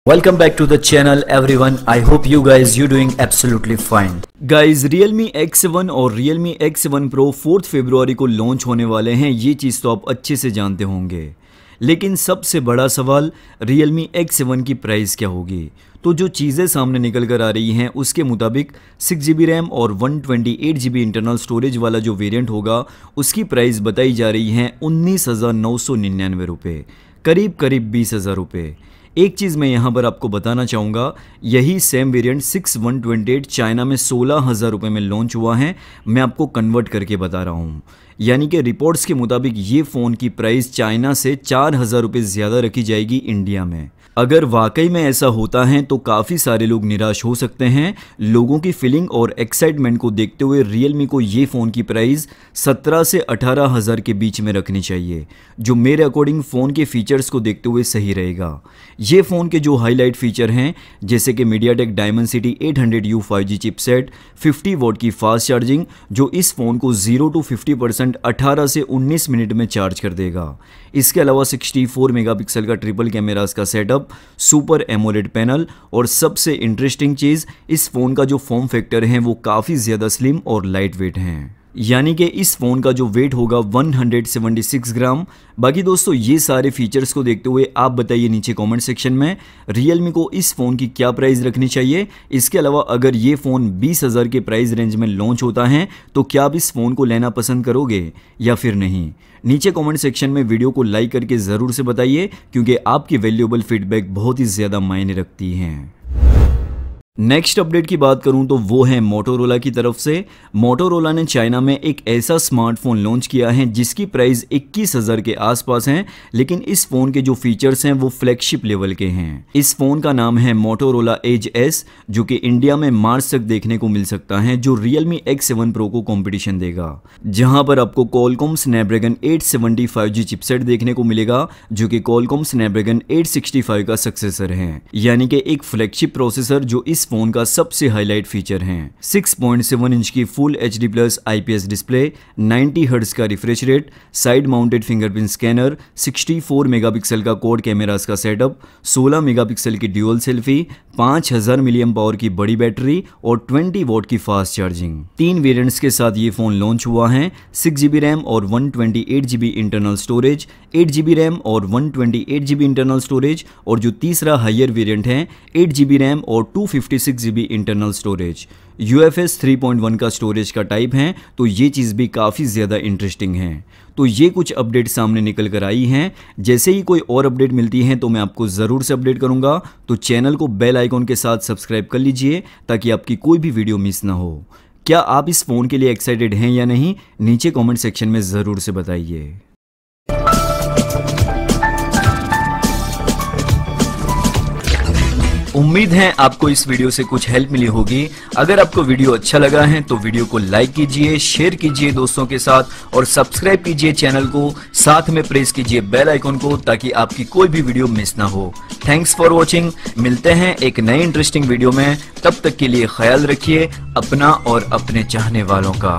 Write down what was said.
Welcome back to the channel everyone. I hope you guys you doing absolutely fine. Guys, Realme X7 और Realme X7 Pro 4 फरवरी को launch होने वाले हैं। ये चीज़ तो आप अच्छे से जानते होंगे, लेकिन सबसे बड़ा सवाल Realme X7 की प्राइस क्या होगी। तो जो चीज़ें सामने निकल कर आ रही हैं उसके मुताबिक 6GB रैम और 128GB इंटरनल स्टोरेज वाला जो वेरिएंट होगा उसकी प्राइस बताई जा रही है 19,999 रुपये, करीब 20,000 रुपये। एक चीज़ मैं यहाँ पर आपको बताना चाहूँगा, यही सेम वेरिएंट 6128 चाइना में 16,000 रुपये में लॉन्च हुआ है। मैं आपको कन्वर्ट करके बता रहा हूँ, यानी कि रिपोर्ट्स के मुताबिक ये फ़ोन की प्राइस चाइना से 4,000 रुपये ज़्यादा रखी जाएगी इंडिया में। अगर वाकई में ऐसा होता है तो काफ़ी सारे लोग निराश हो सकते हैं। लोगों की फीलिंग और एक्साइटमेंट को देखते हुए रियलमी को ये फ़ोन की प्राइस 17 से 18,000 के बीच में रखनी चाहिए, जो मेरे अकॉर्डिंग फ़ोन के फीचर्स को देखते हुए सही रहेगा। ये फ़ोन के जो हाईलाइट फीचर हैं जैसे कि MediaTek Dimensity 800U 5G chipset, 50 what की फास्ट चार्जिंग जो इस फ़ोन को 0 to 50% 18 से 19 मिनट में चार्ज कर देगा। इसके अलावा 64 मेगापिक्सल का ट्रिपल कैमरास का सेटअप, सुपर एमोलेड पैनल और सबसे इंटरेस्टिंग चीज़, इस फ़ोन का जो फॉर्म फैक्टर है वो काफ़ी ज़्यादा स्लिम और लाइट वेट हैं, यानी कि इस फ़ोन का जो वेट होगा 176 ग्राम। बाकी दोस्तों ये सारे फीचर्स को देखते हुए आप बताइए नीचे कमेंट सेक्शन में रियलमी को इस फ़ोन की क्या प्राइस रखनी चाहिए। इसके अलावा अगर ये फ़ोन 20,000 के प्राइस रेंज में लॉन्च होता है तो क्या आप इस फ़ोन को लेना पसंद करोगे या फिर नहीं। नीचे कमेंट सेक्शन में वीडियो को लाइक करके ज़रूर से बताइए, क्योंकि आपकी वैल्यूएबल फीडबैक बहुत ही ज़्यादा मायने रखती हैं। नेक्स्ट अपडेट की बात करूं तो वो है मोटोरोला की तरफ से। मोटोरोला ने चाइना में एक ऐसा स्मार्टफोन लॉन्च किया है जिसकी प्राइस 21,000 के आसपास है, लेकिन इस फ़ोन के जो फीचर्स हैं वो फ्लैगशिप लेवल के हैं। इस फ़ोन का नाम है मोटोरोला एज एस, जो कि इंडिया में मार्च तक देखने को मिल सकता है, जो Realme X7 Pro को कॉम्पिटिशन देगा, जहां पर आपको Qualcomm Snapdragon 870 5G चिपसेट देखने को मिलेगा, जो कि Qualcomm Snapdragon 865 का सक्सेसर है, यानी कि एक फ्लैगशिप प्रोसेसर जो इस फोन का सबसे हाईलाइट फीचर है। 6.7 इंच की full HD+ IPS display, 90 hertz का refresh rate, side mounted fingerprint scanner, 64 megapixel का क्वाड कैमरास का सेटअप, 16 मेगापिक्सल की ड्यूअल सेल्फी, 5000 मिलियम पावर की बड़ी बैटरी और 20 वॉट की फास्ट चार्जिंग। 3 वेरिएंट्स के साथ ये फोन लॉन्च हुआ है। 6GB रैम और 128GB internal storage, 8GB RAM और 128GB इंटरनल स्टोरेज, और जो तीसरा हायर वेरिएंट है 8GB रैम और 256GB इंटरनल स्टोरेज। UFS 3.1 का स्टोरेज का टाइप है, तो ये चीज़ भी काफ़ी ज़्यादा इंटरेस्टिंग है। तो ये कुछ अपडेट सामने निकल कर आई हैं। जैसे ही कोई और अपडेट मिलती है तो मैं आपको ज़रूर से अपडेट करूंगा। तो चैनल को बेल आइकॉन के साथ सब्सक्राइब कर लीजिए ताकि आपकी कोई भी वीडियो मिस ना हो। क्या आप इस फ़ोन के लिए एक्साइटेड हैं या नहीं, नीचे कमेंट सेक्शन में ज़रूर से बताइए। उम्मीद है आपको इस वीडियो से कुछ हेल्प मिली होगी। अगर आपको वीडियो अच्छा लगा है तो वीडियो को लाइक कीजिए, शेयर कीजिए दोस्तों के साथ और सब्सक्राइब कीजिए चैनल को, साथ में प्रेस कीजिए बेल आइकन को ताकि आपकी कोई भी वीडियो मिस ना हो। Thanks for watching. मिलते हैं एक नई इंटरेस्टिंग वीडियो में, तब तक के लिए ख्याल रखिए अपना और अपने चाहने वालों का।